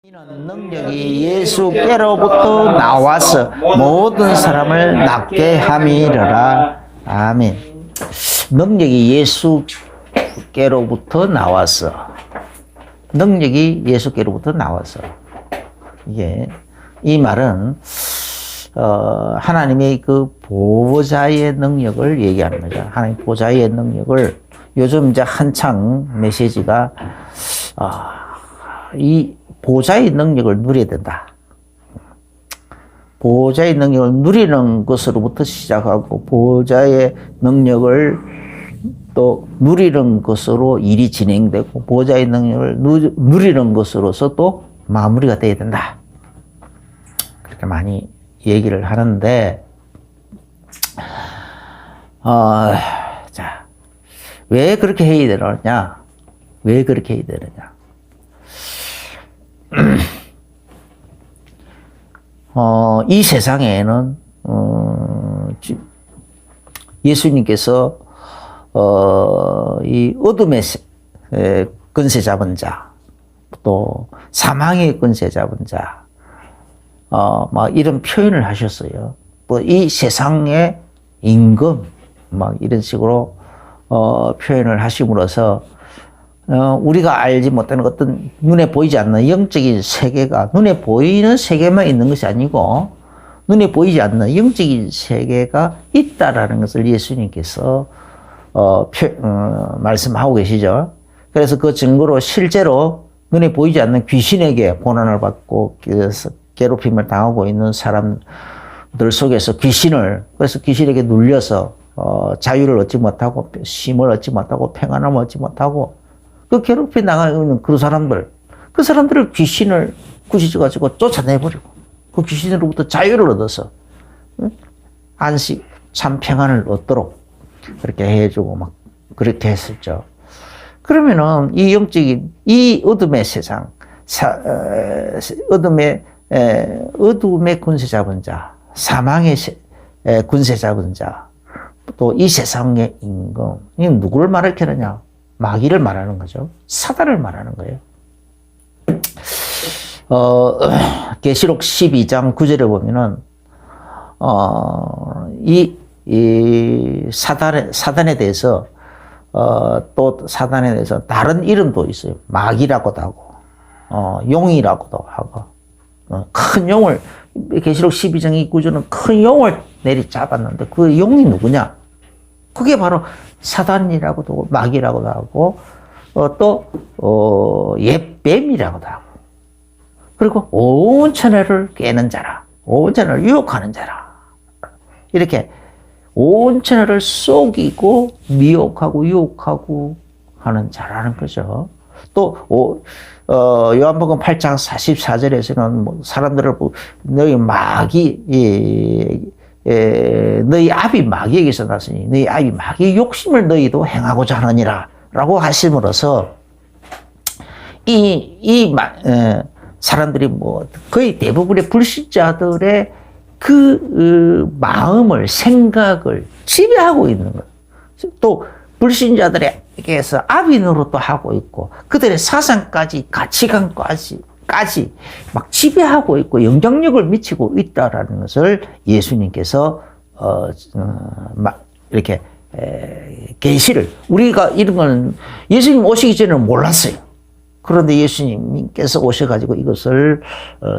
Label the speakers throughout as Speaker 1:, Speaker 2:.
Speaker 1: 이는 능력이 예수께로부터 나와서 모든 사람을 낫게 함이러라. 아멘. 능력이 예수께로부터 나와서, 능력이 예수께로부터 나와서. 이게 이 말은 하나님의 그 보좌의 능력을 얘기하는 거죠. 하나님 보좌의 능력을 요즘 이제 한창 메시지가 이 보좌의 능력을 누려야 된다. 보좌의 능력을 누리는 것으로부터 시작하고 보좌의 능력을 또 누리는 것으로 일이 진행되고 보좌의 능력을 누리는 것으로서 또 마무리가 돼야 된다. 그렇게 많이 얘기를 하는데 자, 왜 그렇게 해야 되느냐? 왜 그렇게 해야 되느냐? 이 세상에는 예수님께서 이 어둠의 권세 잡은 자, 또 사망의 권세 잡은 자, 막 이런 표현을 하셨어요. 또 이 세상의 임금, 막 이런 식으로 표현을 하심으로써 우리가 알지 못하는 어떤 눈에 보이지 않는 영적인 세계가 눈에 보이는 세계만 있는 것이 아니고 눈에 보이지 않는 영적인 세계가 있다라는 것을 예수님께서 말씀하고 계시죠. 그래서 그 증거로 실제로 눈에 보이지 않는 귀신에게 고난을 받고 괴롭힘을 당하고 있는 사람들 속에서 그래서 귀신에게 눌려서 자유를 얻지 못하고 쉼을 얻지 못하고 평안함을 얻지 못하고 그 괴롭힘 당하는 그 사람들을 귀신을 구시져가지고 쫓아내버리고 그 귀신으로부터 자유를 얻어서 안식, 참 평안을 얻도록 그렇게 해주고 막 그렇게 했었죠. 그러면은 이 영적인 이 어둠의 세상, 어둠의 군세 잡은 자, 사망의 군세 잡은 자, 또 이 세상의 임금, 이 누구를 말하느냐? 마귀를 말하는 거죠. 사단을 말하는 거예요. 계시록 12장 9절에 보면은 이 사단에 대해서 또 사단에 대해서 다른 이름도 있어요. 마귀라고도 하고 용이라고도 하고 큰 용을 계시록 12장 9절은 큰 용을 내리잡았는데 그 용이 누구냐? 그게 바로 사단이라고도 하고 마귀라고도 하고 또 옛뱀이라고도 하고 그리고 온 천하를 깨는 자라, 온 천하를 유혹하는 자라, 이렇게 온 천하를 속이고 미혹하고 유혹하고 하는 자라는 거죠. 또 요한복음 8장 44절에서는 뭐 사람들을 너희 너희 아비 마귀에게서 났으니 너희 아비 마귀의 욕심을 너희도 행하고자 하느니라 라고 하심으로써 사람들이 뭐 거의 대부분의 불신자들의 그 마음을, 생각을 지배하고 있는 거예요. 또 불신자들에게서 아비 노릇도 하고 있고 그들의 사상까지, 가치관까지 막 지배하고 있고 영향력을 미치고 있다라는 것을 예수님께서 이렇게 계시를, 우리가 이런 건 예수님 오시기 전에는 몰랐어요. 그런데 예수님께서 오셔가지고 이것을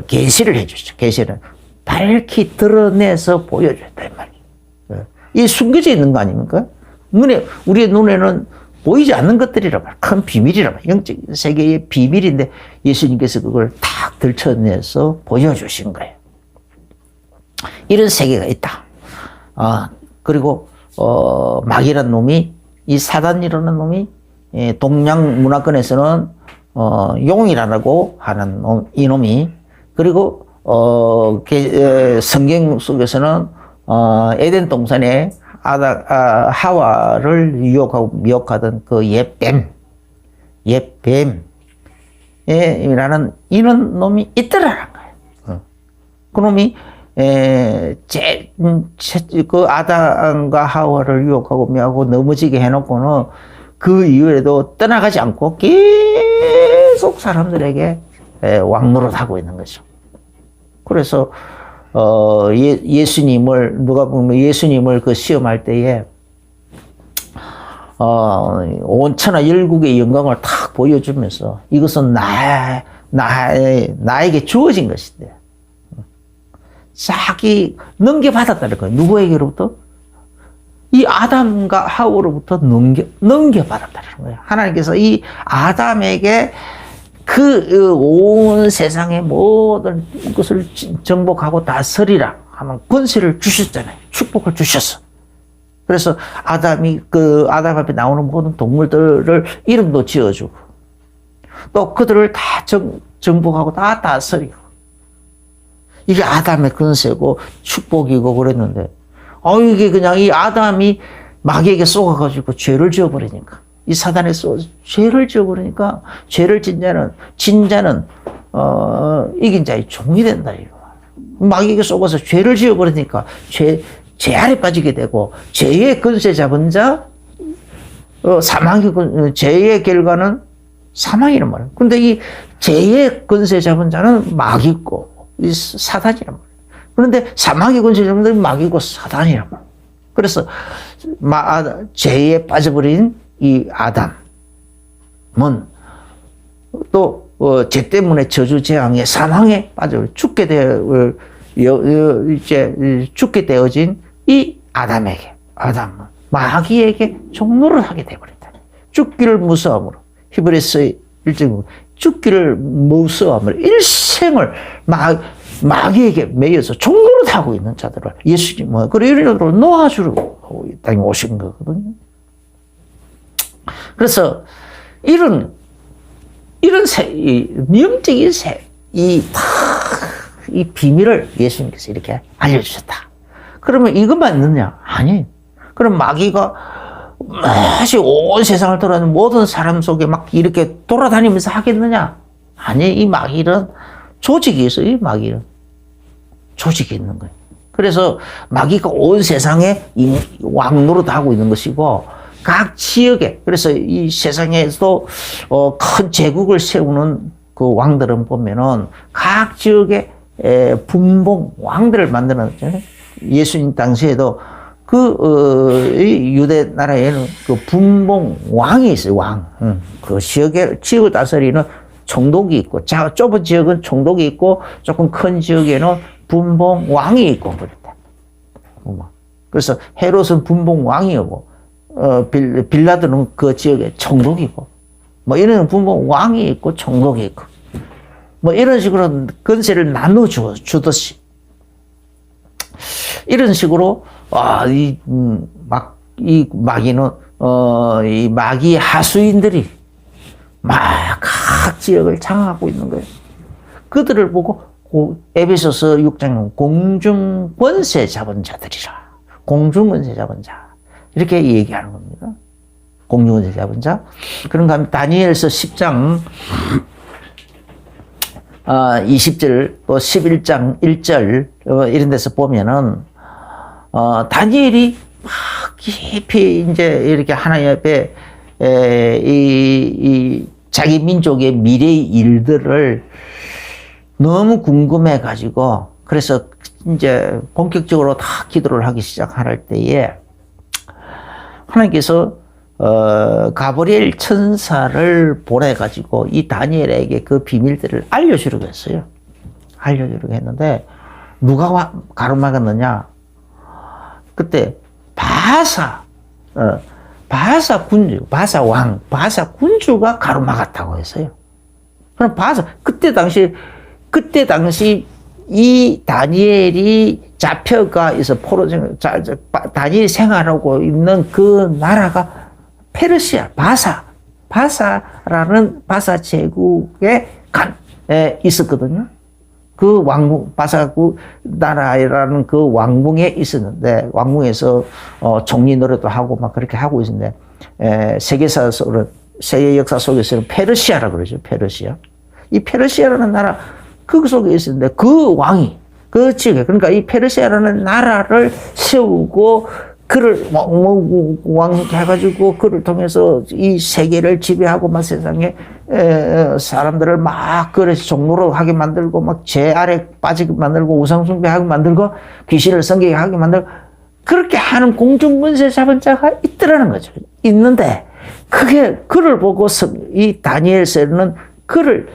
Speaker 1: 계시를 해주죠. 계시는 밝히 드러내서 보여줬다 이 말이에요. 이 숨겨져 있는 거 아닙니까? 우리의 눈에는 보이지 않는 것들이란 말이야. 큰 비밀이란 말이야. 영적 세계의 비밀인데 예수님께서 그걸 탁 들춰내서 보여주신 거예요. 이런 세계가 있다. 그리고 마귀라는 놈이, 이 사단이라는 놈이 동양 문화권에서는 용이라고 하는 이 놈이, 그리고 성경 속에서는 에덴 동산에 하와를 유혹하고 미혹하던 그 옛뱀이라는 이런 놈이 있더라는 거예요. 그 놈이 그 아담과 하와를 유혹하고 미혹하고 넘어지게 해놓고는 그 이후에도 떠나가지 않고 계속 사람들에게 왕노릇하고 있는 거죠. 그래서 예수님을 누가 보면 예수님을 그 시험할 때에 온 천하 열국의 영광을 탁 보여주면서 이것은 나에게 주어진 것인데 자기 넘겨받았다는 거예요. 누구에게로부터? 이 아담과 하우로부터 넘겨받았다는 거예요. 하나님께서 이 아담에게 그 온 세상의 모든 것을 정복하고 다스리라 하는 권세를 주셨잖아요. 축복을 주셨어. 그래서 아담이 아담 앞에 나오는 모든 동물들을 이름도 지어주고 또 그들을 다 정복하고 다 다스리고 이게 아담의 권세고 축복이고 그랬는데 이게 그냥 이 아담이 마귀에게 쏘아가지고 죄를 지어버리니까 이 사단에 쏘아 죄를 지어버리니까 죄를 진 자는 이긴 자의 종이 된다 이거. 마귀에게 쏘아서 죄를 지어버리니까 죄 아래 빠지게 되고 죄의 권세 잡은 자 죄의 결과는 사망이란 말이에요. 근데 이 죄의 권세 잡은 자는 마귀고 이 사단이란 말이에요. 그런데 사망의 권세 잡은 자는 마귀고 사단이란 말이에요. 그래서 죄에 빠져버린 이 아담은 또 죄 때문에 저주 재앙에 사망에 빠져 죽게 되어진 이 아담은 마귀에게 종노를 하게 되어버렸다. 죽기를 무서워함으로 히브리서 1장 죽기를 무서워함으로 일생을 마귀에게 매여서 종노릇하고 있는 자들을 예수님은 그리로 놓아주려고 이 땅에 오신 거거든요. 그래서 이런 영적인 이 비밀을 예수님께서 이렇게 알려주셨다. 그러면 이것만 있느냐? 아니. 그럼 마귀가 다시 온 세상을 돌아다니는 모든 사람 속에 막 이렇게 돌아다니면서 하겠느냐? 아니, 이 마귀는 조직이 있어요. 이 마귀는 조직이 있는 거예요. 그래서 마귀가 온 세상에 왕노릇하고 있는 것이고 각 지역에 그래서 이 세상에서도 큰 제국을 세우는 그 왕들은 보면은 각 지역에 분봉 왕들을 만드는 예수님 당시에도 유대 나라에는 그 분봉 왕이 있어요. 왕. 그 지역을 다스리는 총독이 있고 좁은 지역은 총독이 있고 조금 큰 지역에는 분봉 왕이 있고 그랬다. 그래서 헤롯은 분봉 왕이었고 빌라도는 그 지역의 총독이고 이런 분봉 왕이 있고 총독이 있고 이런 식으로 권세를 나눠 주듯이 이런 식으로 이 마귀는 이 마귀 하수인들이 막 각 지역을 장악하고 있는 거예요. 그들을 보고 에베소서 6장은 공중 권세 잡은 자들이라. 공중 권세 잡은 자. 이렇게 얘기하는 겁니다. 공중 권세 잡은 자. 그런가 하면 다니엘서 10장 20절 또 11장 1절 이런 데서 보면은 다니엘이 막 깊이 이제 이렇게 하나님 앞에 이 자기 민족의 미래의 일들을 너무 궁금해 가지고 그래서 이제 본격적으로 다 기도를 하기 시작할 때에 하나님께서 가브리엘 천사를 보내 가지고 이 다니엘에게 그 비밀들을 알려주려고 했어요. 알려주려고 했는데 누가 가로막았느냐? 그때 바사 군주가 가로막았다고 했어요. 그럼 그때 당시 이 다니엘이 잡혀가 있어 다니엘이 생활하고 있는 그 나라가 페르시아 바사라는 바사 제국에 있었거든요. 그 왕궁 바사국 나라라는 그 왕궁에 있었는데 왕궁에서 총리 노릇도 하고 막 그렇게 하고 있었는데 세계 역사 속에서는 페르시아라고 그러죠. 페르시아. 이 페르시아라는 나라 그 속에 있었는데 그 왕이 그 지역에 그러니까 이 페르시아라는 나라를 세우고 그를 해가지고 그를 통해서 이 세계를 지배하고 막 세상에 사람들을 막 그래 종로로 하게 만들고 막 죄 아래 빠지게 만들고 우상숭배하게 만들고 귀신을 섬기게 하게 만들고 그렇게 하는 공중권세 잡은 자가 있더라는 거죠. 있는데 그게 그를 보고 이 다니엘서는 그를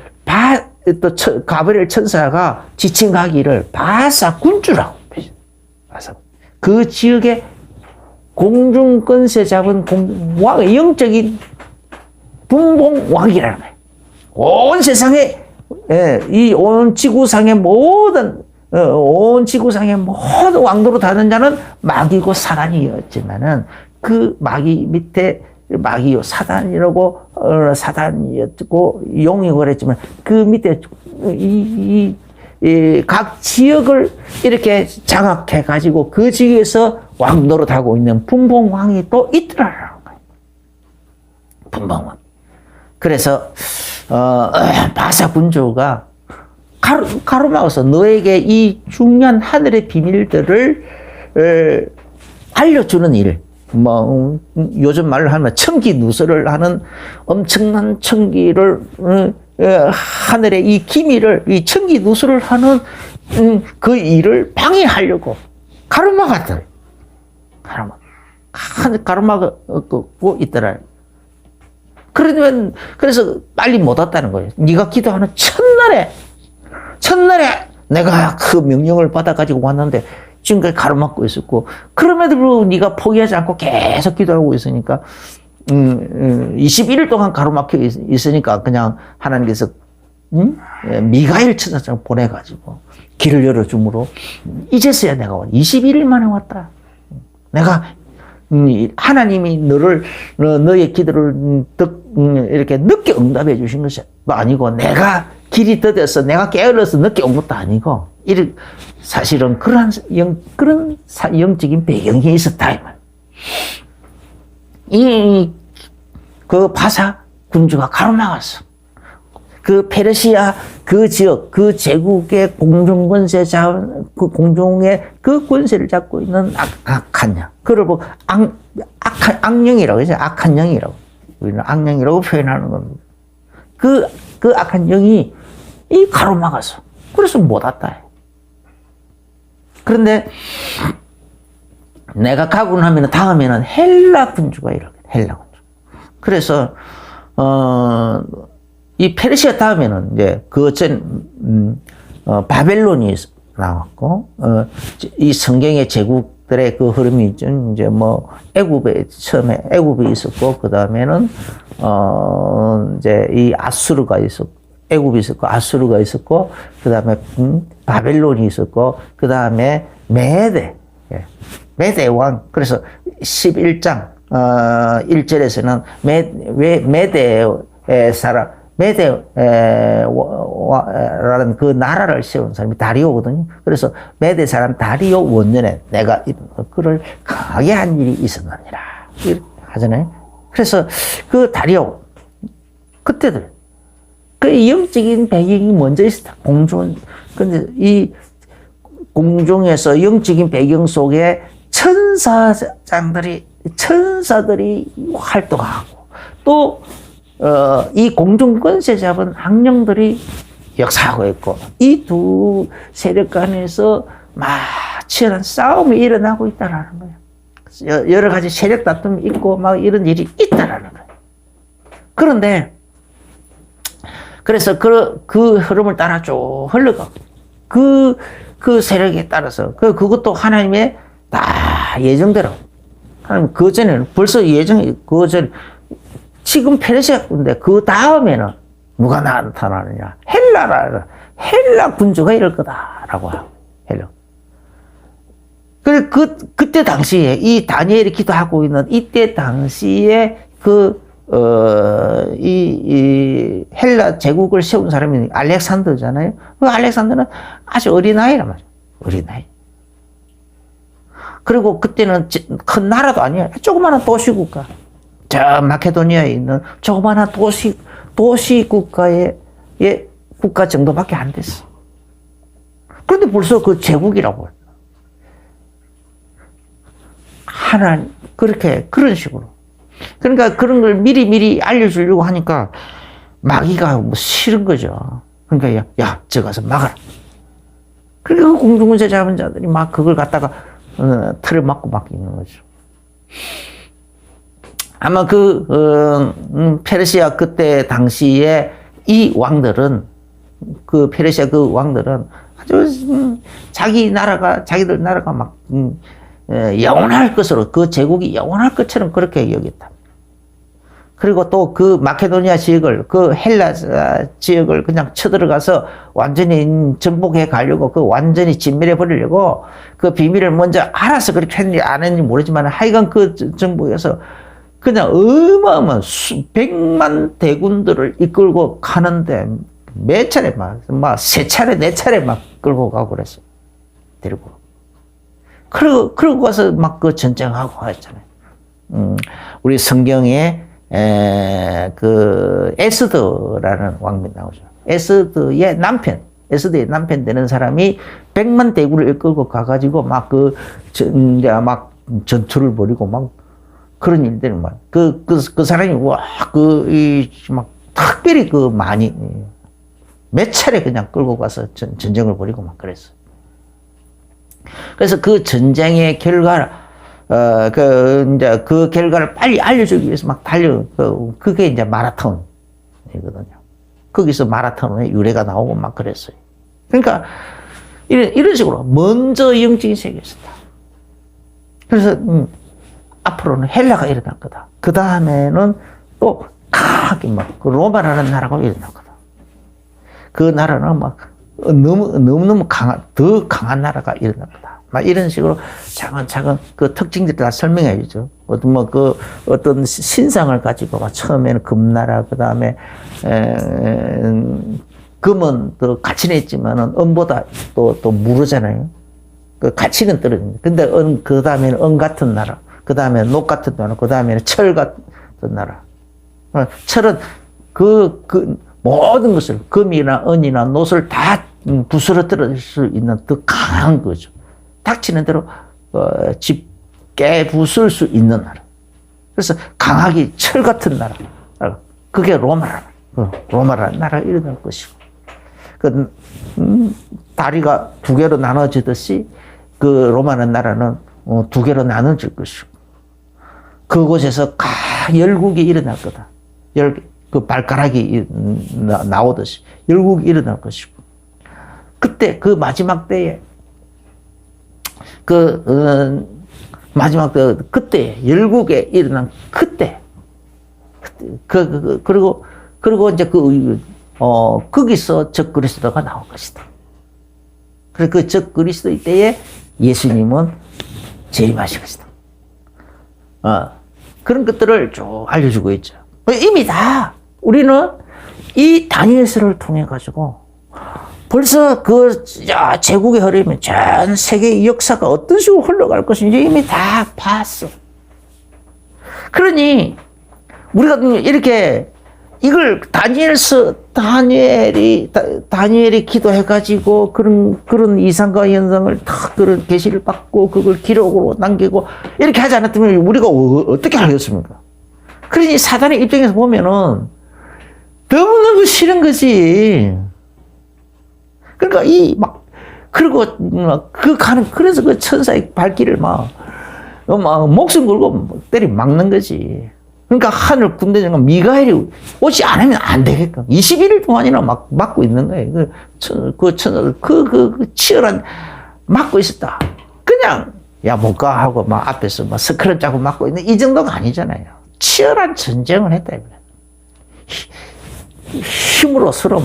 Speaker 1: 또 가브리엘 천사가 지칭 하기를 바사 군주라고. 그 지역에 공중권세 잡은 영적인 분봉왕이라는 거예요. 온 세상에, 이 온 지구상의 모든 왕도로 다는 자는 마귀고 사단이었지만은 그 마귀 밑에 마귀요 사단이었고 용이고 그랬지만 그 밑에 각 지역을 이렇게 장악해 가지고 그 지역에서 왕도로 타고 있는 분봉왕이 또 있더라는 거예요. 분봉왕. 그래서 바사 군주가 가로막아서 너에게 이 중요한 하늘의 비밀들을 알려주는 일. 요즘 말로 하면 청기 누설을 하는 엄청난 청기를 하늘의 이 기밀을 이 청기 누설을 하는 그 일을 방해하려고 가로막았더래. 가로막고 있더라. 그래서 빨리 못 왔다는 거예요. 네가 기도하는 첫날에 내가 그 명령을 받아가지고 왔는데 지금까지 가로막고 있었고 그럼에도 불구하고 네가 포기하지 않고 계속 기도하고 있으니까 21일 동안 가로막혀 있으니까 그냥 하나님께서 미가엘 천사장 보내가지고 길을 열어줌으로 이제서야 내가 21일 만에 왔다. 내가 하나님이 너의 기도를 이렇게 늦게 응답해 주신 것이 아니고 내가 길이 더뎌서 내가 게을러서 늦게 온 것도 아니고 사실은 그런 영적인 배경이 있었다. 그 바사 군주가 가로막았어. 그 페르시아 그 지역, 그 제국의 공중권세 그 공중의 그 권세를 잡고 있는 악한 영. 그걸 보고 악령이라고 하죠. 악한 영이라고. 우리는 악령이라고 표현하는 겁니다. 그 악한 영이 이 가로막았어. 그래서 못 왔다. 그런데 내가 가고 나면 다음에는 헬라 군주가 이렇게 헬라 군주. 그래서 이 페르시아 다음에는 이제 바벨론이 나왔고 이 성경의 제국들의 그 흐름이 이제 애굽에 처음에 애굽이 있었고 그 다음에는 이제 이 아수르가 있었고. 애굽이 있었고 아수르가 있었고 그 다음에 바벨론이 있었고 그 다음에 메대 왕. 그래서 11장 1절에서는 메대의 사람 메대라는 그 나라를 세운 사람이 다리오거든요. 그래서 메대 사람 다리오 원년에 내가 그를 강하게 한 일이 있었느니라 이렇게 하잖아요. 그래서 그 다리오 그때들 그 영적인 배경이 먼저 있었다. 근데 이 공중에서 영적인 배경 속에 천사들이 활동하고 또 이 공중 권세 잡은 악령들이 역사하고 있고 이 두 세력 간에서 막 치열한 싸움이 일어나고 있다라는 거예요. 여러 가지 세력 다툼이 있고 막 이런 일이 있다라는 거예요. 그런데 그래서 그 흐름을 따라 쭉 흘러가고 그 세력에 따라서 그것도 하나님의 다 예정대로 하나님 그 전에는 벌써 지금 페르시아인데 그 다음에는 누가 나타나느냐 헬라 군주가 이럴 거다라고 하고 헬라. 그때 당시에 이 다니엘이 기도하고 있는 이때 당시에 이 헬라 제국을 세운 사람이 알렉산더잖아요. 그 알렉산더는 아주 어린아이란 말이에요. 어린아이. 그리고 그때는 큰 나라도 아니에요. 조그마한 도시국가. 저 마케도니아에 있는 조그마한 도시국가의 국가 정도밖에 안 됐어. 그런데 벌써 그 제국이라고. 그렇게, 그런 식으로. 그러니까 그런 걸 미리 알려주려고 하니까 마귀가 뭐 싫은 거죠. 그러니까, 야, 저 가서 막아라. 그러니까 그 공중군사 잡은 자들이 막 그걸 갖다가, 틀을 막고 막 있는 거죠. 아마 페르시아 그때 당시에 이 왕들은, 페르시아 그 왕들은 아주, 자기들 나라가 막, 영원할 것으로, 그 제국이 영원할 것처럼 그렇게 여겼다. 그리고 또 그 마케도니아 지역을, 그 헬라 지역을 그냥 쳐들어가서 완전히 정복해 가려고, 그 완전히 진멸해 버리려고 그 비밀을 먼저 알아서 그렇게 했는지 안 했는지 모르지만 하여간 그 정복에서 그냥 어마어마한 백만 대군들을 이끌고 가는데 몇 차례 세 차례, 네 차례 막 끌고 가고 그랬어. 데리고. 그러고 가서 막 그 전쟁하고 했잖아요. 우리 성경에 그 에스더라는 왕이 나오죠. 에스더의 남편 되는 사람이 100만 대군을 이끌고 가가지고 막 막 전투를 벌이고 막 그런 일들을 막 그 사람이 막 특별히 많이 몇 차례 그냥 끌고 가서 전쟁을 벌이고 막 그랬어. 그래서 그 전쟁의 결과 이제 그 결과를 빨리 알려주기 위해서 막 그게 이제 마라톤이거든요. 거기서 마라톤의 유래가 나오고 막 그랬어요. 그러니까, 이런 식으로 먼저 영적인 세계에 있었다. 그래서, 앞으로는 헬라가 일어날 거다. 그 다음에는 또 강하게 그 로마라는 나라가 일어날 거다. 그 나라는 너무너무 더 강한 나라가 일어날 거다. 막 이런 식으로 차근차근 그 특징들을 다 설명해 주죠. 어떤 신상을 가지고 처음에는 금나라, 그 다음에, 금은 더 가치는 있지만은 은보다 또 무르잖아요. 그 가치는 떨어집니다. 근데 그 다음에는 은 같은 나라, 그 다음에 녹 같은 나라, 그 다음에는 철 같은 나라. 철은 모든 것을, 금이나 은이나 놋을 다 부스러뜨릴 수 있는 더 강한 거죠. 닥치는 대로 깨부술 수 있는 나라. 그래서 강하게 철 같은 나라. 그게 로마라는 나라가 일어날 것이고. 다리가 두 개로 나눠지듯이 그 로마라는 나라는 두 개로 나눠질 것이고. 그곳에서 열국이 일어날 거다. 그 발가락이 나오듯이 열국이 일어날 것이고. 그때 그 마지막 때에 마지막 그때 열국에 일어난 그때 그리고 이제 거기서 적그리스도가 나올 것이다. 그래서 그 적그리스도 때에 예수님은 재림하실 것이다. 그런 것들을 쭉 알려주고 있죠. 이미 다 우리는 이 다니엘서를 통해 가지고 벌써 제국의 흐름이 전 세계의 역사가 어떤 식으로 흘러갈 것인지 이미 다 봤어. 그러니 우리가 이렇게 이걸 다니엘이 기도해가지고 그런 이상과 현상을 다 그런 계시를 받고 그걸 기록으로 남기고 이렇게 하지 않았다면 우리가 어떻게 알겠습니까? 그러니 사단의 입장에서 보면은 너무너무 싫은 거지. 그러니까 그래서 그 천사의 발길을 목숨 걸고 막는 거지. 그러니까 하늘 군대장관 미가엘이 오지 않으면 안 되겠까. 21일 동안이나 막고 있는 거예요. 그 천사들, 치열한, 막고 있었다. 그냥, 못 가 하고 앞에서 스크램 짜고 막고 있는 이 정도가 아니잖아요. 치열한 전쟁을 했다, 이거야. 힘으로 서로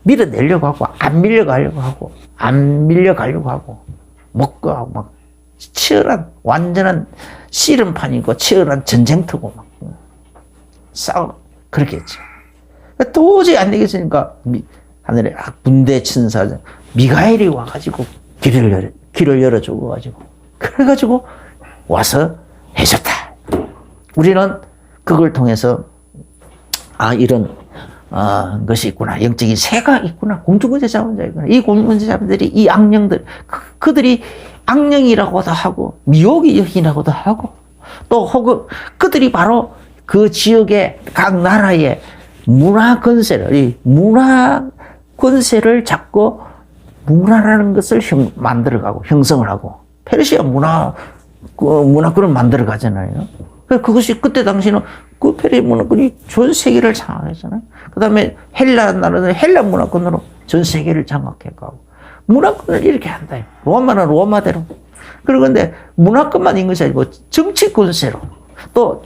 Speaker 1: 밀어내려고 하고, 안 밀려가려고 하고, 먹고 하고, 치열한, 완전한 씨름판이고, 치열한 전쟁터고, 싸우고, 그렇게 했죠. 도저히 안 되겠으니까, 하늘에 군대 천사, 미가엘이 와가지고, 길을 열어주고, 그래가지고, 와서 해줬다. 우리는 그걸 통해서, 이런, 것이 있구나. 영적인 새가 있구나. 공중권세 잡은 자 있구나. 이 공중권세 잡은 자들이 이 악령들, 그들이 악령이라고도 하고 미혹의 여인이라고도 하고 또 혹은 그들이 바로 그 지역의 각 나라의 문화 권세를 이 문화 권세를 잡고 문화라는 것을 만들어가고 형성을 하고 페르시아 문화권을 만들어 가잖아요. 그것이 그때 당시는 그 페르시아 문화권이 전 세계를 장악했잖아요. 그 다음에 헬라 나라는 헬라 문화권으로 전 세계를 장악해가고 문화권을 이렇게 한다. 로마는 로마대로. 그런데 문화권만 있는 것이 아니고 정치 권세로 또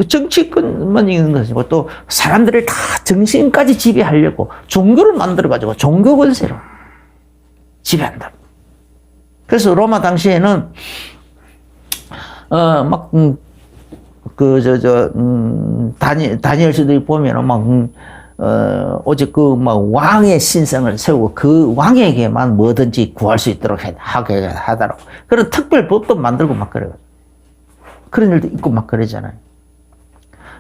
Speaker 1: 정치권만 있는 것이 아니고 또 사람들을 다 정신까지 지배하려고 종교를 만들어가지고 종교 권세로 지배한다. 그래서 로마 당시에는 다니엘서도 보면은 오직 왕의 신상을 세우고 그 왕에게만 뭐든지 구할 수 있도록 하게 하더라고. 그런 특별 법도 만들고 막 그래요. 그런 일도 있고 막 그러잖아요.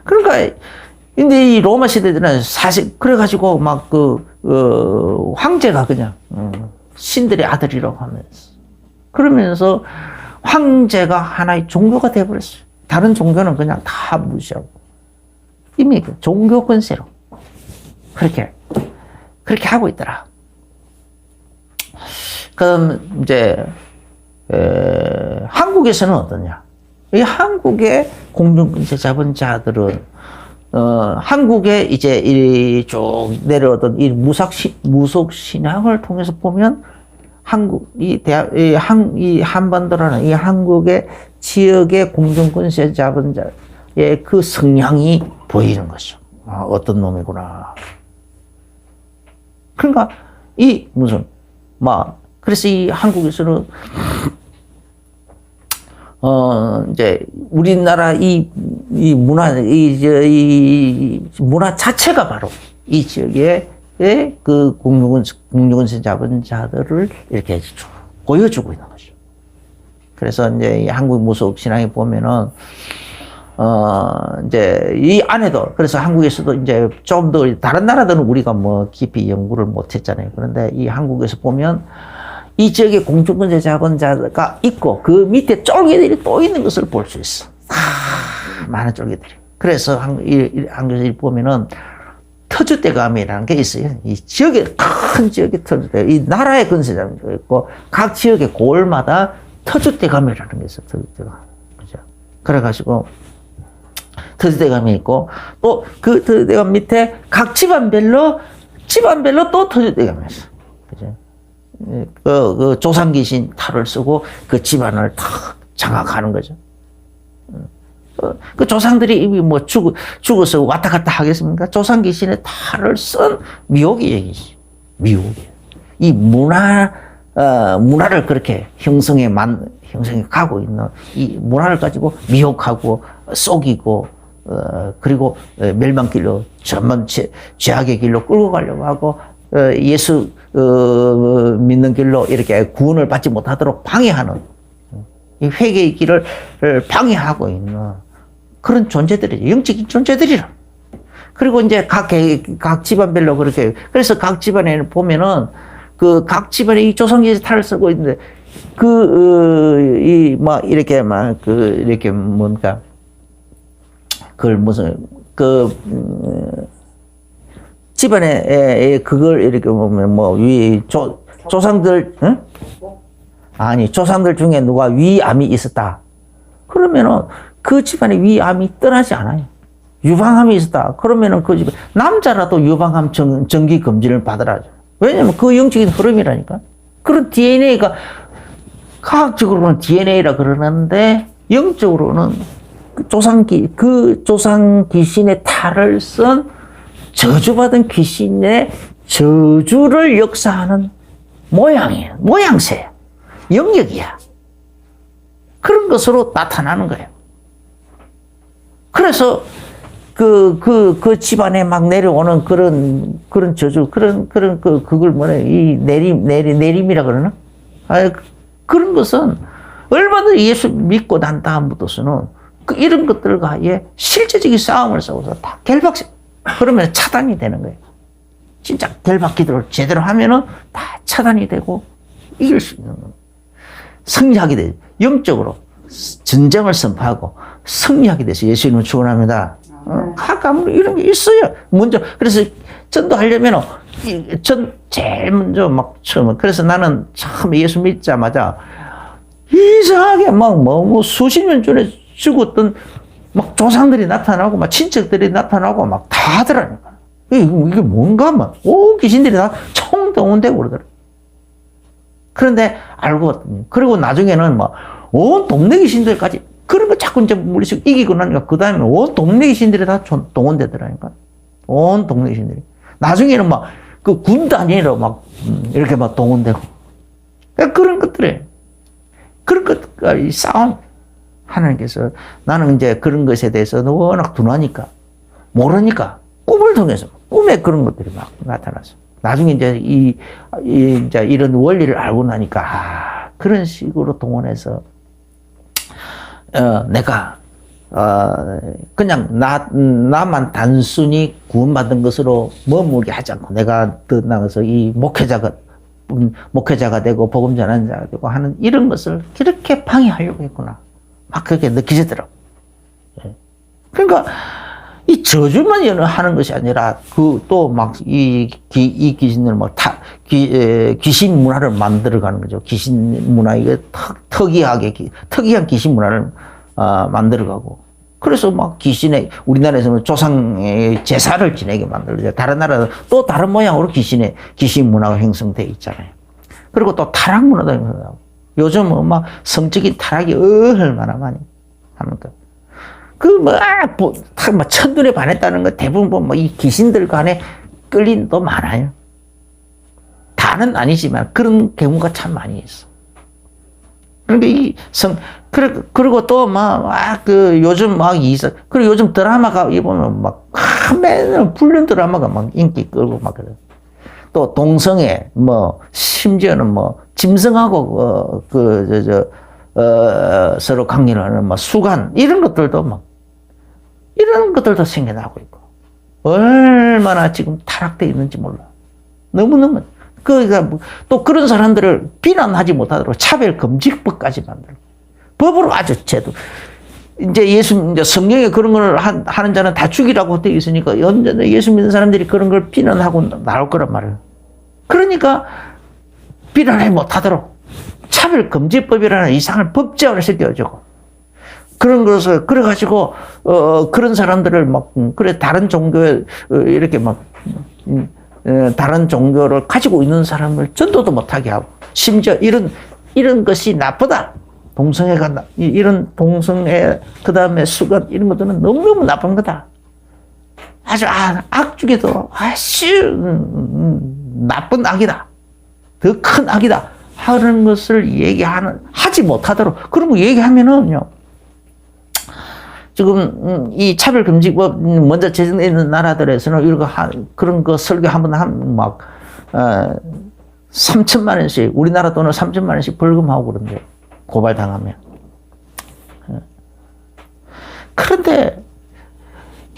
Speaker 1: 그러니까, 근데 이 로마 시대들은 사실, 그래가지고 황제가 그냥, 신들의 아들이라고 하면서. 그러면서 황제가 하나의 종교가 되어버렸어요. 다른 종교는 그냥 다 무시하고. 이미 그 종교 권세로. 그렇게 하고 있더라. 그럼 이제, 한국에서는 어떠냐? 이 한국의 공중권세 잡은 자들은, 한국에 이제 쭉 내려오던 이 무속신앙을 통해서 보면 이 한반도라는 이 한국의 지역의 공중권세 잡은 자의 그 성향이 보이는 거죠. 어떤 놈이구나. 그러니까, 그래서 이 한국에서는, 이제, 우리나라 이 문화 자체가 바로 이 지역의 그 공중권세 잡은 자들을 이렇게 쭉 보여주고 있는 거죠. 그래서 이제 이 한국 무속 신앙에 보면은, 이제 이 안에도, 그래서 한국에서도 이제 좀 더 다른 나라들은 우리가 깊이 연구를 못 했잖아요. 그런데 이 한국에서 보면 이 지역에 공중권세 잡은 자가 있고 그 밑에 쫄개들이 또 있는 것을 볼 수 있어. 많은 쫄개들이. 그래서 한국에서 보면은 터줏대감이라는 게 있어요. 이 지역에, 큰 지역에 터줏대감, 이 나라의 권세자가 있고 각 지역의 고을마다 터줏대감이라는 게 있어요. 터줏대감. 그죠? 그래가지고 터줏대감이 있고 또 그 터줏대감 밑에 각 집안별로 또 터줏대감이 있어. 그죠? 그 조상귀신 탈을 쓰고 그 집안을 탁 장악하는 거죠. 그 조상들이 이미 죽어서 왔다 갔다 하겠습니까? 조상귀신의 탈을 쓴 미혹이 얘기지. 미혹이. 이 문화를 그렇게 형성해 가고 있는 이 문화를 가지고 미혹하고 속이고, 그리고 멸망길로 전면 죄악의 길로 끌고 가려고 하고, 예수 믿는 길로 이렇게 구원을 받지 못하도록 방해하는 이 회개의 길을 방해하고 있는 그런 존재들이죠. 영적인 존재들이라. 그리고 이제 각 집안별로 그렇게, 그래서 각 집안에 보면은 그 각 집안에 이 조상기의 탈을 쓰고 있는데 이렇게 뭔가 그걸 집안에 그걸 이렇게 보면 조상들, 응? 아니, 조상들 중에 누가 위암이 있었다. 그러면은 그 집안에 위암이 떠나지 않아요. 유방암이 있었다. 그러면은 그 집안, 남자라도 유방암 정기 검진을 받으라죠. 왜냐면 그 영적인 흐름이라니까. 그런 DNA가, 과학적으로는 DNA라 그러는데, 영적으로는 그 조상 귀신의 탈을 쓴 저주받은 귀신의 저주를 역사하는 모양이에요. 모양새야. 영역이야. 그런 것으로 나타나는 거예요. 그래서 그 집안에 막 내려오는 그런 저주, 그걸 이 내림이라 그러나? 그런 것은 얼마든지 예수 믿고 난 다음부터서는 이런 것들과의 실제적인 싸움을 싸워서 다 그러면 차단이 되는 거예요. 진짜 결박 기도를 제대로 하면은 다 차단이 되고 이길 수 있는 거예요. 승리하게 돼. 영적으로 전쟁을 선포하고 승리하게 돼서 예수님은 축원합니다. 가끔 이런 게 있어요. 먼저 그래서 전도하려면 제일 먼저 막 처음 그래서 나는 참 예수 믿자마자 이상하게 뭐 수십 년 전에 죽었던 막 조상들이 나타나고 막 친척들이 나타나고 막 다 하더라니까. 이게 뭔가 막 온 귀신들이 다 총동원되고 그러더라고요. 그런데 알고 그리고 나중에는 막 온 동네 귀신들까지 그런 거 자꾸 이제 물리치고 이기고 나니까 그 다음에 온 동네 귀신들이 다 동원되더라니까. 온 동네 귀신들이. 나중에는 막 그 군 단위로 막 이렇게 막 동원되고. 그런 것들에 그런 것까지 싸움. 하나님께서 나는 이제 그런 것에 대해서 워낙 둔하니까 모르니까 꿈을 통해서 꿈에 그런 것들이 막 나타났어. 나중에 이제 이제 이런 원리를 알고 나니까 그런 식으로 동원해서 내가 그냥 나만 단순히 구원받은 것으로 머물게 하지 않고 내가 나가서 이 목회자가 되고 복음 전하는 자가 되고 하는 이런 것을 그렇게 방해하려고 했구나. 막 그렇게 느끼시더라고. 그러니까 이 저주만 하는 것이 아니라 그 또 막 이 귀신들 막 귀신 문화를 만들어가는 거죠. 귀신 문화 이게 특이한 귀신 문화를 만들어가고. 그래서 막 우리나라에서는 조상의 제사를 지내게 만들죠. 다른 나라는 또 다른 모양으로 귀신 문화가 형성되어 있잖아요. 그리고 또 타락 문화도 형성하고. 요즘은 막 성적인 타락이 얼마나 많이 합니까? 천둥에 반했다는 거 대부분 뭐 이 귀신들 간에 끌림도 많아요. 다는 아니지만 그런 경우가 참 많이 있어. 그러니까 그리고 또 요즘 그리고 요즘 드라마가 보면 맨날 불륜 드라마가 막 인기 끌고 막 그래. 또 동성애, 심지어는 짐승하고, 서로 관계를 하는 수간, 이런 것들도 생겨나고 있고. 얼마나 지금 타락되어 있는지 몰라. 너무너무. 또 그런 사람들을 비난하지 못하도록 차별금지법까지 만들고. 법으로 아주 제도. 이제 성경에 그런 걸 하는 자는 다 죽이라고 되어 있으니까 언제나 예수 믿는 사람들이 그런 걸 비난하고 나올 거란 말이에요. 그러니까 비난하지 못하도록 차별금지법이라는 이상한 법제화를 시켜주고 그런 것을 그래가지고 그런 사람들을 다른 종교에 이렇게 다른 종교를 가지고 있는 사람을 전도도 못하게 하고 심지어 이런 것이 나쁘다. 이런 동성애, 그 다음에 수간, 이런 것들은 너무너무 나쁜 거다. 아주, 악 중에도, 나쁜 악이다. 더 큰 악이다. 하는 것을 하지 못하도록. 그런 거 얘기하면은요, 지금, 이 차별금지법 먼저 제정되어 있는 나라들에서는 그런 거 설교 한번 3천만 원씩, 우리나라 돈으로 3천만 원씩 벌금하고 그런데. 고발당하면. 그런데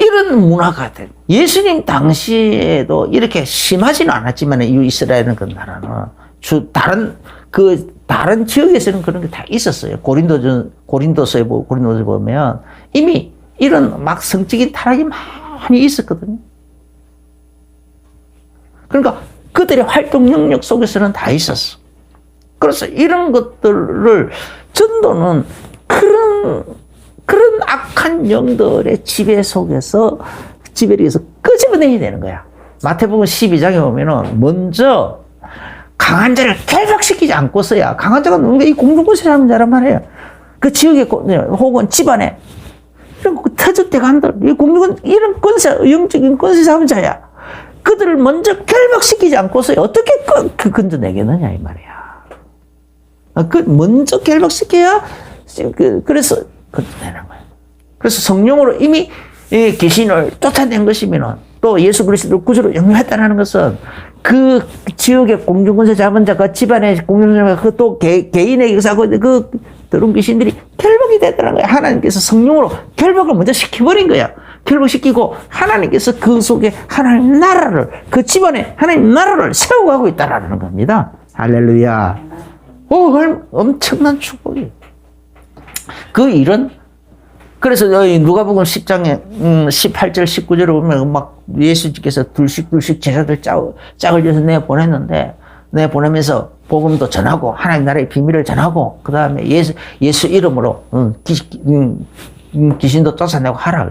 Speaker 1: 이런 문화가 예수님 당시에도 이렇게 심하지는 않았지만 이스라엘은 그 나라는 다른 지역에서는 그런 게 다 있었어요. 고린도서에 보면 이미 이런 성적인 타락이 많이 있었거든요. 그러니까 그들의 활동 영역 속에서는 다 있었어. 그래서 이런 것들을 전도는 그런 악한 영들의 지배 속에서 끄집어내야 되는 거야. 마태복음 12장에 보면은 먼저 강한 자를 결박시키지 않고서야 강한 자가 누군가 이 공중권세 잡는 자란 말이에요. 그 지역에 혹은 집안에 이런 터줏대가 한들 이 공중권 이런 영적인 권세 잡은 자야. 그들을 먼저 결박시키지 않고서야 어떻게 건져내겠느냐 이 말이야. 먼저 결박시켜야, 그래서, 건져내는 거예요. 그래서 성령으로 이미 귀신을 쫓아낸 것이면, 또 예수 그리스도를 구주로 영접했다는 것은, 그 지역의 공중권세 잡은 자, 그 집안의 공중권세 잡은 자, 또 개인에게 사고, 더러운 귀신들이 결박이 됐다는 거예요. 하나님께서 성령으로 결박을 먼저 시켜버린 거야. 결박시키고, 하나님께서 그 속에 하나님 나라를, 그 집안에 하나님 나라를 세워가고 있다는 겁니다. 할렐루야. 엄청난 축복이에요. 그 일은, 그래서 누가복음 10장에 18절 19절을 보면 막 예수님께서 둘씩 제자들 짝을 지어서 내보내면서 복음도 전하고 하나님 나라의 비밀을 전하고 그 다음에 예수 이름으로 귀신도 쫓아내고 하라.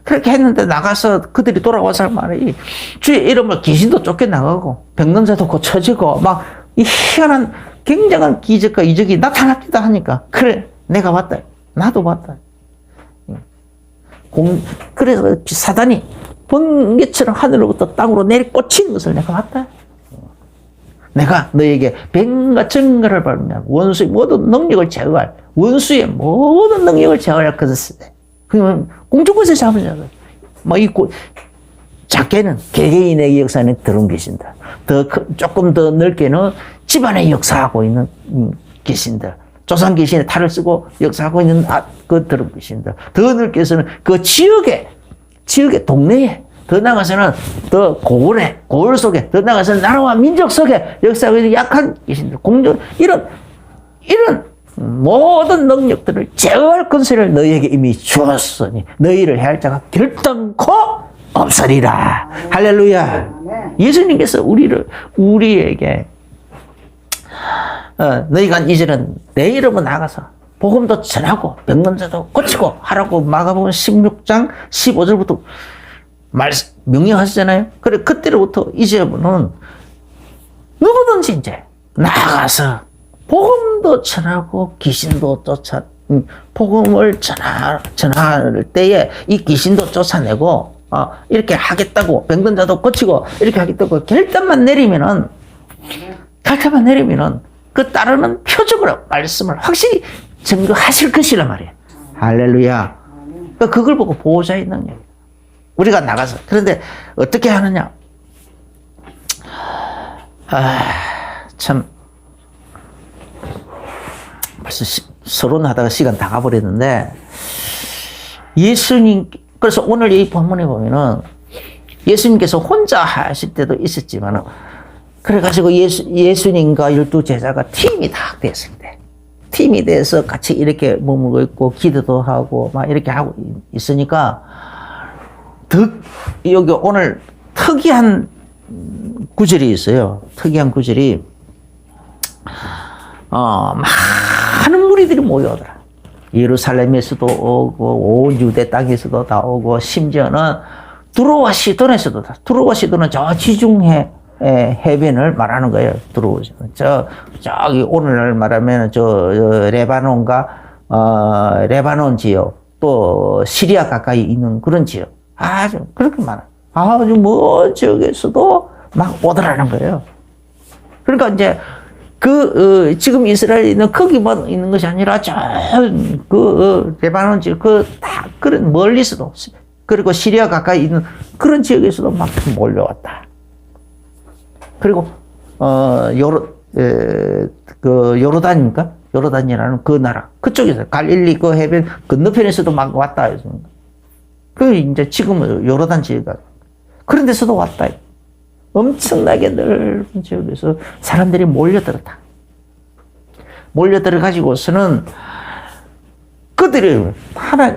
Speaker 1: 그렇게 했는데 나가서 그들이 돌아와서 말이 주의 이름으로 귀신도 쫓겨나가고 병능자도 고쳐지고 막 이 희한한 굉장한 기적과 이적이 나타납니다 하니까 그래 내가 봤다. 나도 봤다. 그래서 사단이 번개처럼 하늘로부터 땅으로 내리꽂히는 것을 내가 봤다. 내가 너에게 뱀과 증거를 발명하고 원수의 모든 능력을 제어할 원수의 모든 능력을 제어할 것을 그러면 공중권세 잡으냐고. 작게는 개개인의 역사는 들은 계신다. 조금 더 넓게는 집안에 역사하고 있는 계신다. 조상 귀신의 탈을 쓰고 역사하고 있는 그 들은 계신다. 더 넓게서는 그 지역의 동네에 더 나가서는 더 고을 속에 더 나가서는 나라와 민족 속에 역사하고 있는 약한 귀신들 이런 모든 능력들을 제어할 권세를 너희에게 이미 주었으니 너희를 해할 자가 결단코 없으리라. 할렐루야. 예수님께서 우리에게 너희가 이제는 내 이름으로 나가서 복음도 전하고 병든자도 고치고 하라고 마가복음 16장 15절부터 명령하시잖아요. 그래 그때로부터 이제부터는 누구든지 이제 나가서 복음도 전하고 귀신도 복음을 전할 때에 이 귀신도 쫓아내고 이렇게 하겠다고 병든 자도 고치고 이렇게 하겠다고 결단만 내리면은 그 따르는 표적으로 말씀을 확실히 증거하실 것이란 말이에요. 할렐루야. 그걸 보고 보호자의 능력. 우리가 나가서 그런데 어떻게 하느냐? 참 벌써 서론하다가 시간 다 가버렸는데 그래서 오늘 이 본문에 보면은 예수님께서 혼자 하실 때도 있었지만 그래가지고 예수님과 12제자가 팀이 다 됐습니다. 팀이 돼서 같이 이렇게 머물고 있고 기도도 하고 막 이렇게 하고 있으니까 여기 오늘 특이한 구절이 있어요. 특이한 구절이 많은 무리들이 모여오더라. 예루살렘에서도 오고 온 유대 땅에서도 다 오고 심지어는 두로와 시돈에서도 다. 두로와 시돈은 저 지중해 해변을 말하는 거예요. 저기 오늘날 말하면 레바논과 레바논 지역 또 시리아 가까이 있는 그런 지역 아주 그렇게 많아. 아주 먼 지역에서도 막 오더라는 거예요. 그러니까 이제 지금 이스라엘은 거기만 있는 것이 아니라 레바논 지역 다 그런 멀리서도 그리고 시리아 가까이 있는 그런 지역에서도 막 몰려왔다. 그리고 요르단입니까? 요르단이라는 그 나라 그쪽에서 갈릴리 그 해변 건너편에서도 막 왔다. 이제 지금은 요르단 지역가 그런 데서도 왔다. 엄청나게 넓은 지역에서 사람들이 몰려들었다. 몰려들어가지고서는 그들이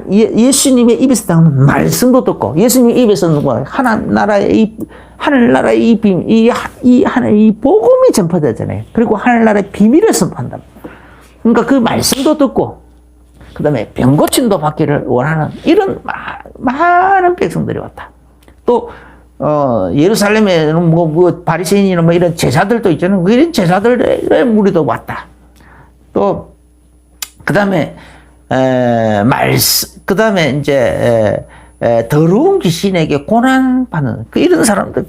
Speaker 1: 예수님의 입에서 나오는 말씀도 듣고 예수님 입에서는 하늘나라의 이 복음이 전파되잖아요. 그리고 하늘나라의 비밀을 선포한다. 그러니까 그 말씀도 듣고 그 다음에 병 고침도 받기를 원하는 이런 많은 백성들이 왔다. 또 예루살렘에는 바리새인이나 이런 제자들도 있잖아요. 이런 제자들의 무리도 왔다. 또 그다음에 이제 더러운 귀신에게 고난받는 이런 사람들,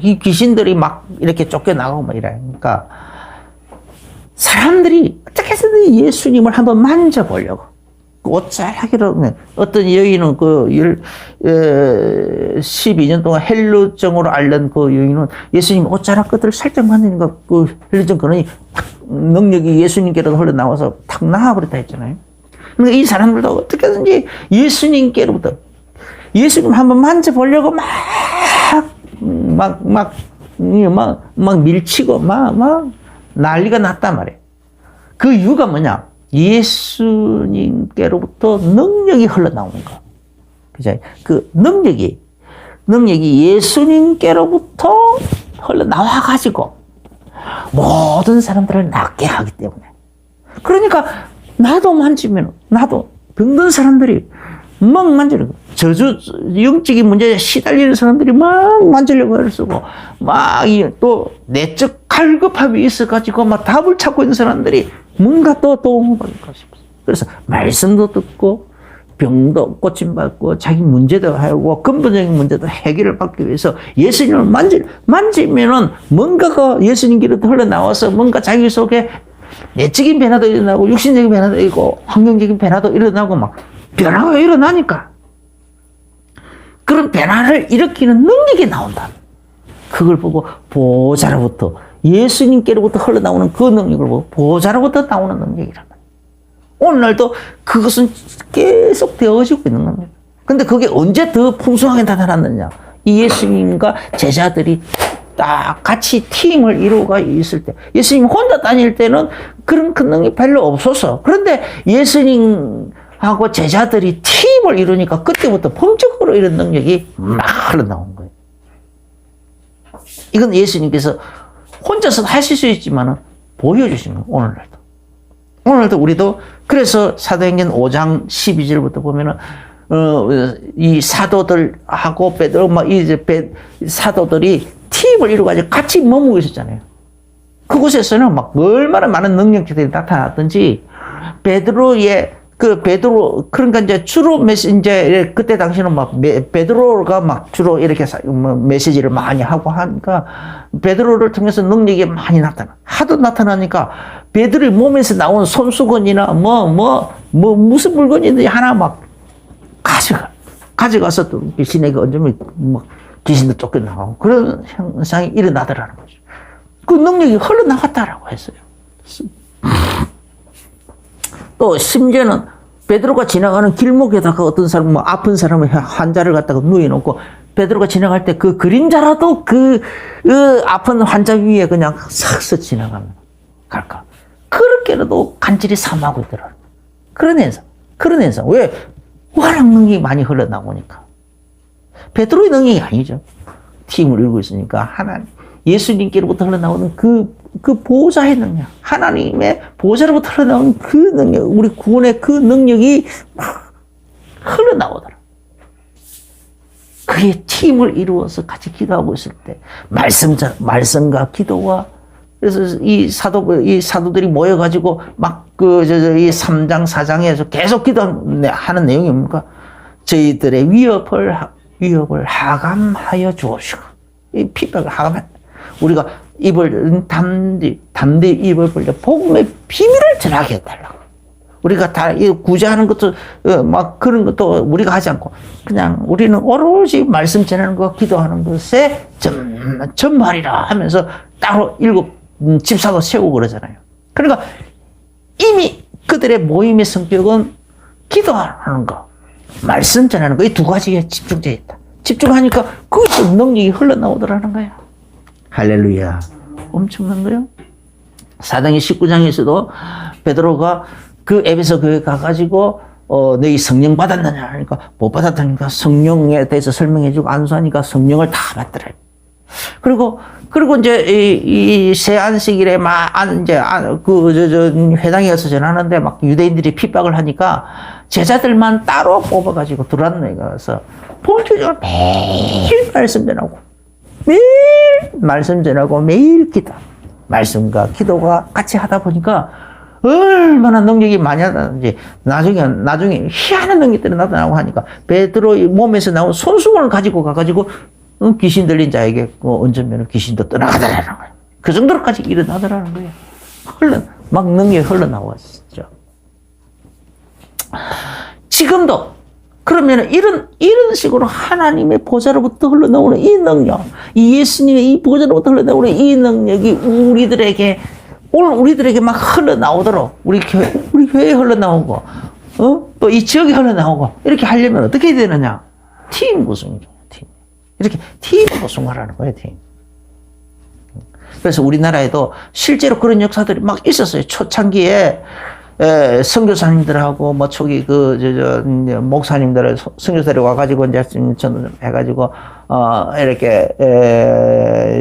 Speaker 1: 이 귀신들이 막 이렇게 쫓겨나가고 막 이러니까 사람들이 어떻게 해서든 예수님을 한번 만져보려고 옷잘하기로 어떤 여인은 12년 동안 헬루증으로 앓는 그 여인은 예수님 옷자락 끝을 살짝 만지니까 그 헬루증 근원이 능력이 예수님께로 흘러나와서 탁 나와버렸다 했잖아요. 그러니까 이 사람들도 어떻게든지 예수님께로부터 예수님 한번 만져보려고 막 밀치고 막 난리가 났단 말이에요. 그 이유가 뭐냐? 예수님께로부터 능력이 흘러나오는 거. 그죠? 그 능력이 예수님께로부터 흘러나와가지고 모든 사람들을 낫게 하기 때문에. 그러니까 나도 만지면, 나도 병든 사람들이 막 만지는 거. 영적인 문제에 시달리는 사람들이 막 만지려고 애를 쓰고, 막 또 내적 갈급함이 있어가지고 막 답을 찾고 있는 사람들이 뭔가 또 도움을 받을 것입니다. 그래서 말씀도 듣고, 병도 고침받고, 자기 문제도 하고, 근본적인 문제도 해결을 받기 위해서 예수님을 만지면은 뭔가가 예수님께로부터 흘러나와서 뭔가 자기 속에 내적인 변화도 일어나고, 육신적인 변화도 일어나고, 환경적인 변화도 일어나고, 막 변화가 일어나니까 그런 변화를 일으키는 능력이 나온다. 그걸 보고 보호자로부터, 예수님께로부터 흘러나오는 그 능력을 보고 보호자로부터 나오는 능력이란 말이에요. 오늘날도 그것은 계속 되어지고 있는 겁니다. 근데 그게 언제 더 풍성하게 나타났느냐? 이 예수님과 제자들이 딱 같이 팀을 이루어가 있을 때, 예수님 혼자 다닐 때는 그런 능력이 별로 없어서, 그런데 예수님하고 제자들이 팀을 이루니까 그때부터 본격적으로 이런 능력이 막 흘러나온 거예요. 이건 예수님께서 혼자서 하실 수 있지만 보여주시는 거예요. 오늘날도 우리도. 그래서 사도행전 5장 12절부터 보면은 이 사도들하고 베드로 사도들이 팀을 이루어가지고 같이 머무고 있었잖아요. 그곳에서는 막 얼마나 많은 능력들이 나타났던지, 그러니까 이제 주로 이제 그때 당시는 막 베드로가 막 주로 이렇게 메시지를 많이 하고 하니까 베드로를 통해서 능력이 많이 하도 나타나니까 베드로의 몸에서 나온 손수건이나 무슨 물건이든지 하나 막 가져가서 또 귀신에게 얹으면 막 귀신도 쫓겨나가고 그런 현상이 일어나더라는 거죠. 그 능력이 흘러나갔다라고 했어요. 또 심지어는 베드로가 지나가는 길목에다가 어떤 사람, 아픈 사람을, 환자를 갖다가 누워놓고 베드로가 지나갈 때 그 그림자라도 그 아픈 환자 위에 그냥 싹 지나가면 갈까. 그렇게라도 간절히 삼하고 있더라. 그런 현상. 왜? 워낙 능력이 많이 흘러나오니까. 베드로의 능력이 아니죠. 팀을 이루고 있으니까 하나님, 예수님께로부터 흘러나오는 그 보호자의 능력, 하나님의 보호자로부터 흘러나오는 그 능력, 우리 구원의 그 능력이 막 흘러나오더라. 그게 팀을 이루어서 같이 기도하고 있을 때, 말씀과 기도와, 그래서 이 사도들이 모여가지고 막 이 3장, 4장에서 계속 기도하는 내용이 뭡니까? 저희들의 위협을 하감하여 주옵시고, 이 핍박을 우리가 담대 입을 벌려 복음의 비밀을 전하게 해달라고. 우리가 다 구제하는 것도 막 그런 것도 우리가 하지 않고 그냥 우리는 오로지 말씀 전하는 거, 기도하는 것에 전말이라 하면서 따로 7 집사도 세우고 그러잖아요. 그러니까 이미 그들의 모임의 성격은 기도하는 거, 말씀 전하는 거, 이 두 가지에 집중되어 있다. 집중하니까 그것도 능력이 흘러나오더라는 거야. 할렐루야. 엄청난 거예요. 사도행전 19장에서도 베드로가 그 에베소 교회 가가지고 너희 성령 받았느냐 하니까 못 받았다니까 성령에 대해서 설명해주고 안수하니까 성령을 다 받더래. 그리고 이제 이 새 안식일에 회당에 가서 전하는데 막 유대인들이 핍박을 하니까 제자들만 따로 뽑아가지고 두란노에 가서 본격적으로 매일 말씀 전하고 매일 기도, 말씀과 기도가 같이 하다 보니까 얼마나 능력이 많이 나타나는지 나중에 희한한 능력들이 나타나고 하니까 베드로의 몸에서 나온 손수건을 가지고 가가지고 귀신 들린 자에게 얹으면 귀신도 떠나가더라는 거예요. 그 정도로까지 일어나더라는 거예요. 막 능력이 흘러나왔죠. 지금도 그러면 이런 식으로 하나님의 보좌로부터 흘러나오는 이 능력, 이 예수님의 이 보좌로부터 흘러나오는 이 능력이 오늘 우리들에게 막 흘러나오도록 우리 교회에 흘러나오고 또 이 지역에 흘러나오고 이렇게 하려면 어떻게 해야 되느냐? 팀 구성이죠. 팀. 이렇게 팀 구성하라는 거예요. 팀. 그래서 우리나라에도 실제로 그런 역사들이 막 있었어요. 초창기에 선교사님들하고 뭐 초기 목사님들을 선교사를 와가지고 이제 전 해가지고 이렇게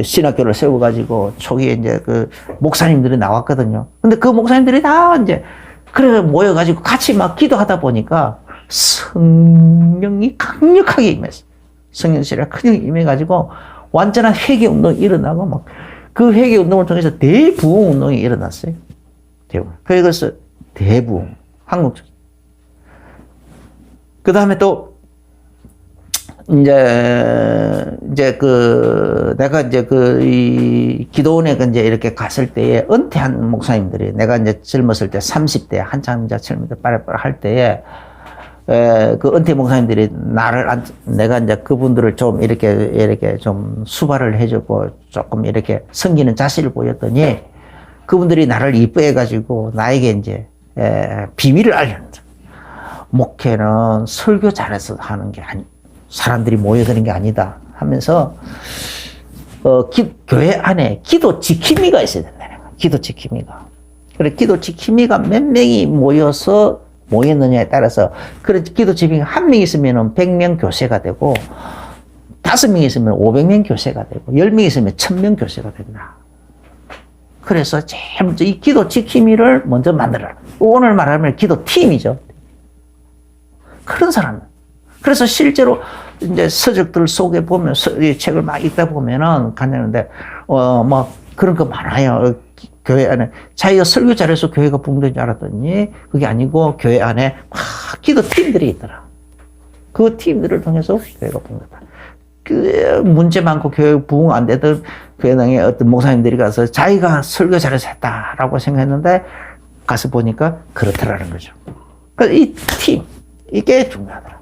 Speaker 1: 신학교를 세워가지고 초기에 이제 그 목사님들이 나왔거든요. 근데 그 목사님들이 다 이제 그래 모여가지고 같이 막 기도하다 보니까 성령이 강력하게 임했어요. 성령실에 크게 임해가지고 완전한 회개 운동이 일어나고 막 그 회개 운동을 통해서 대부흥 운동이 일어났어요. 대부흥. 그래서 대부흥. 한국적. 그 다음에 또 내가 이제 이 기도원에 이제 이렇게 갔을 때에 은퇴한 목사님들이 내가 이제 젊었을 때 30대 한참 이제 젊을 때 빠르빠르 할 때에 그 은퇴 목사님들이 내가 이제 그분들을 좀 이렇게 좀 수발을 해주고 조금 이렇게 섬기는 자세를 보였더니 그분들이 나를 이뻐해가지고 나에게 이제 비밀을 알렸다. 목회는 설교 잘해서 하는 게 사람들이 모여드는 게 아니다 하면서 교회 안에 기도 지킴이가 있어야 된다. 기도 지킴이가. 그래 기도 지킴이가 몇 명이 모였느냐에 따라서 그런 기도 지킴이가 한 명 있으면 100명 교세가 되고 5명 있으면 500명 교세가 되고 10명 있으면 1000명 교세가 된다. 그래서 제일 먼저 이 기도 지킴이를 먼저 만들어라. 오늘 말하면 기도 팀이죠. 그런 사람. 그래서 실제로 이제 서적들 속에 보면 이 책을 막 읽다 보면은 간다는데 뭐 그런 거 많아요. 교회 안에 자기가 설교 잘해서 교회가 붕괴인 줄 알았더니 그게 아니고 교회 안에 막 기도 팀들이 있더라. 그 팀들을 통해서 교회가 붕괴다. 그 문제 많고 교회 부흥 안 되던 교회당에 어떤 목사님들이 가서 자기가 설교 잘해서 했다라고 생각했는데 가서 보니까 그렇더라는 거죠. 그래서 이 팀 이게 중요하더라.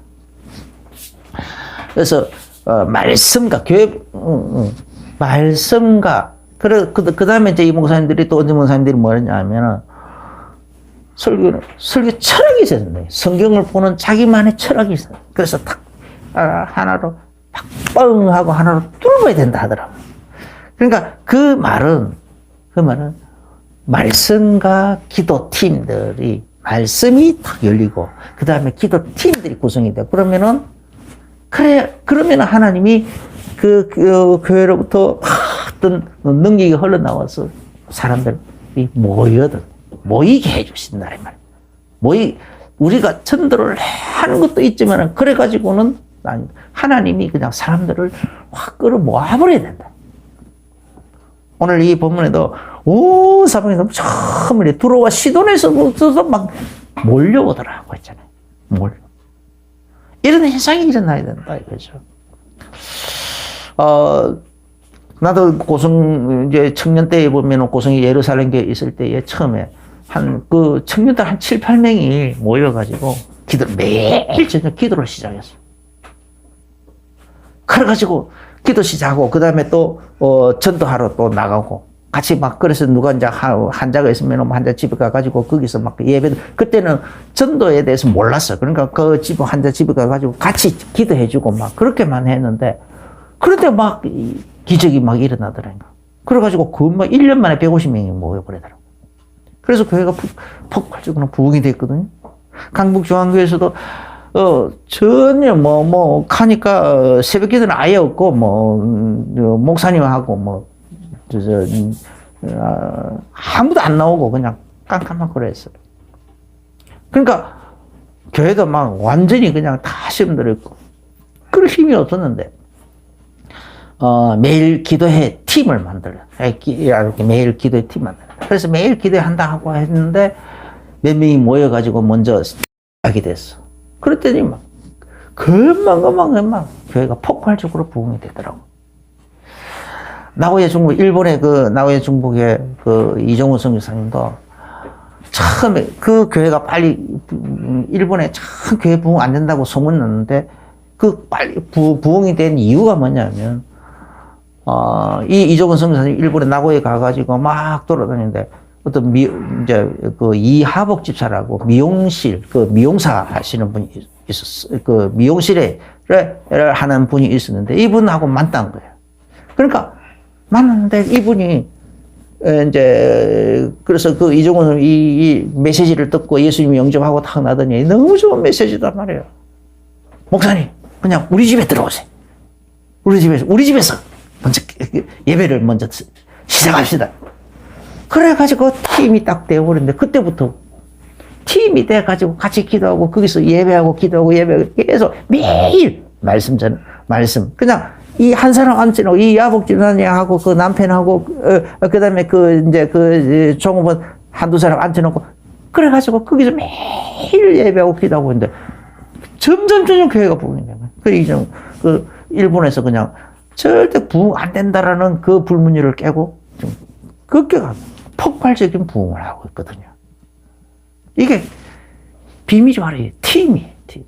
Speaker 1: 그래서 말씀과 교회 말씀과 그 다음에 이제 이 목사님들이 또 어떤 목사님들이 뭐랬냐면은 설교 철학이 있어야 된다. 성경을 보는 자기만의 철학이 있어요. 그래서 딱 하나로 뻥 하고 하나로 뚫어야 된다 하더라고. 그러니까 그 말은 말씀과 기도 팀들이 말씀이 딱 열리고 그 다음에 기도 팀들이 구성이 돼. 그러면은 하나님이 그 교회로부터 어떤 능력이 흘러나와서 사람들이 모이게 해주신다 이 말. 우리가 전도를 하는 것도 있지만 그래가지고는 하나님이 그냥 사람들을 확 끌어 모아버려야 된다. 오늘 이 본문에도 온 사방에서 처음에 들어와 시돈에서부터 막 몰려오더라고 했잖아요. 이런 현상이 일어나야 된다 이거죠. 나도 이제 청년 때에 보면 고성이 예루살렘교에 있을 때에 처음에 청년들 한 7, 8명이 모여가지고 매일 저녁 기도를 시작했어. 그래가지고 기도 시작하고, 그 다음에 또, 전도하러 또 나가고, 같이 막, 그래서 누가 이제 환자가 있으면 환자 집에 가가지고 거기서 막 예배, 그때는 전도에 대해서 몰랐어. 그러니까 그 환자 집에 가가지고 같이 기도해주고 막 그렇게만 했는데, 그런데 막 기적이 막 일어나더라니까. 그래가지고 막 1년 만에 150명이 모여버리더라고. 그래서 교회가 폭발적으로 부흥이 됐거든요. 강북중앙교회에서도 전혀 가니까 새벽 기도는 아예 없고, 목사님하고 아무도 안 나오고 그냥 깜깜하고 그랬어요. 그러니까 교회도 막 완전히 그냥 다 시험들어 있고, 그럴 힘이 없었는데, 매일 기도회 팀을 만들어요. 이렇게 매일 기도회 팀 만들어요. 그래서 매일 기도한다 하고 했는데, 몇 명이 모여가지고 먼저 하게 됐어. 그랬더니 금방 교회가 폭발적으로 부흥이 되더라고. 나고야 중국, 일본의 나고야 중국의 이종훈 선교사님도 처음에 그 교회가 빨리, 일본에 참 교회 부흥 안 된다고 소문났는데, 빨리 부흥이 된 이유가 뭐냐면, 이종훈 선교사님 일본에 나고야에 가가지고 막 돌아다니는데, 어떤 이하복 집사라고 미용사 하시는 분이 있었어. 미용실에 하는 분이 있었는데, 이분하고 만난 거예요. 그러니까, 만났는데 이분이 이제 그래서 그 이종훈은 이 메시지를 듣고 예수님이 영접하고 탁 나더니 너무 좋은 메시지단 말이에요. 목사님, 그냥 우리 집에 들어오세요. 우리 집에서 먼저 예배를 먼저 시작합시다. 그래가지고 팀이 딱 되어버렸는데, 그때부터 팀이 돼가지고 같이 기도하고, 거기서 예배하고, 기도하고, 예배하고, 계속 매일 말씀. 그냥 이 한 사람 앉혀놓고, 이 야복집사님하고, 그 남편하고, 그 다음에 그 종업원 한두 사람 앉혀놓고, 그래가지고 거기서 매일 예배하고, 기도하고 있는데, 점점 교회가 부흥이 되는 거예요. 그래서 그 일본에서 그냥 절대 부흥 안 된다라는 그 불문율을 깨고, 좀 급격한 폭발적인 부흥을 하고 있거든요. 이게 비밀이 바로 이 팀이에요, 팀.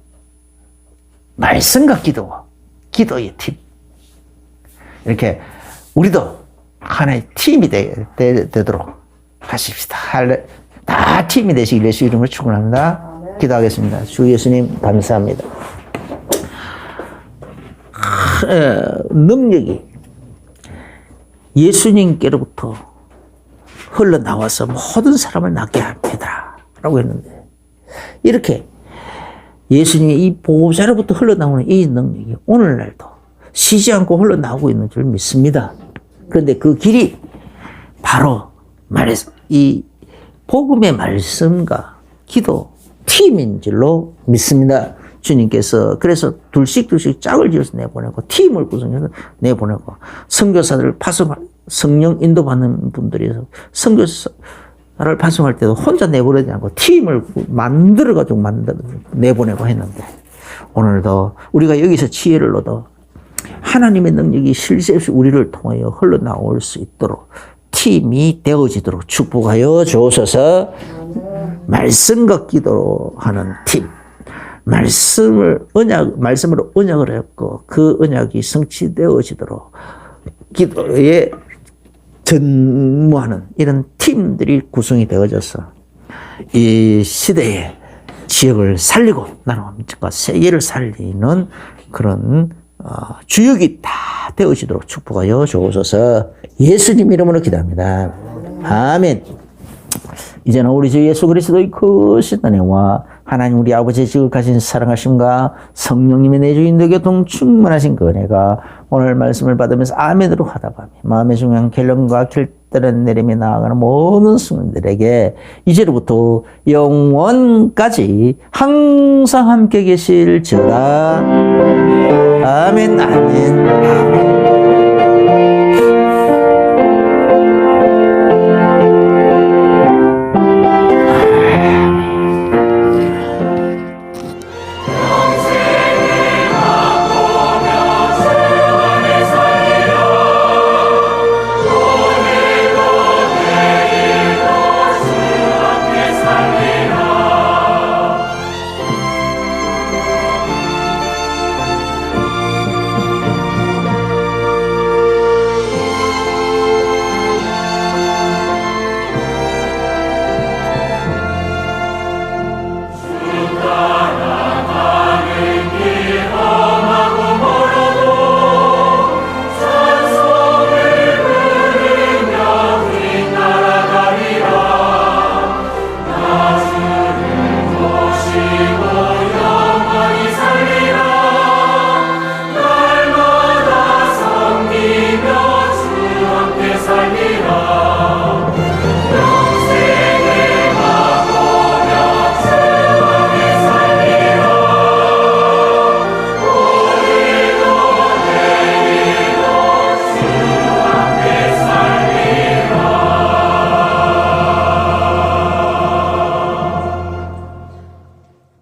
Speaker 1: 말씀과 기도의 팀. 이렇게 우리도 하나의 팀이 되도록 하십시다. 다 팀이 되시길 예수 이름으로 축원합니다. 기도하겠습니다. 주 예수님 감사합니다. 능력이 예수님께로부터 흘러나와서 모든 사람을 낫게 합니다 라고 했는데, 이렇게 예수님의 이 보호자로부터 흘러나오는 이 능력이 오늘날도 쉬지 않고 흘러나오고 있는 줄 믿습니다. 그런데 그 길이 바로 이 복음의 말씀과 기도 팀인 줄로 믿습니다. 주님께서 그래서 둘씩 짝을 지어서 내보내고, 팀을 구성해서 내보내고, 선교사들을 성령 인도받는 분들이 선교사를 파송할 때도 혼자 내보내지 않고 팀을 만들어가지고 내보내고 했는데, 오늘도 우리가 여기서 지혜를 얻어 하나님의 능력이 실세 없이 우리를 통하여 흘러나올 수 있도록 팀이 되어지도록 축복하여 주옵소서. 말씀과 기도하는 팀, 말씀으로 언약을 했고, 그 언약이 성취되어지도록 기도에 전무하는 이런 팀들이 구성이 되어져서 이 시대의 지역을 살리고 나라와 세계를 살리는 그런 주역이 다 되어지도록 축복하여 주옵소서. 예수님 이름으로 기도합니다. 아멘. 이제는 우리 주 예수 그리스도의 크신 은혜와 하나님 우리 아버지의 지극하신 사랑하심과 성령님의 내주인도 교통 충만하신 그 은혜가 오늘 말씀을 받으면서 아멘으로 하다밤에 마음의 중요한 결론과 결단을 내리며 나아가는 모든 성도들에게 이제로부터 영원까지 항상 함께 계실지어다. 아멘, 아멘, 아멘.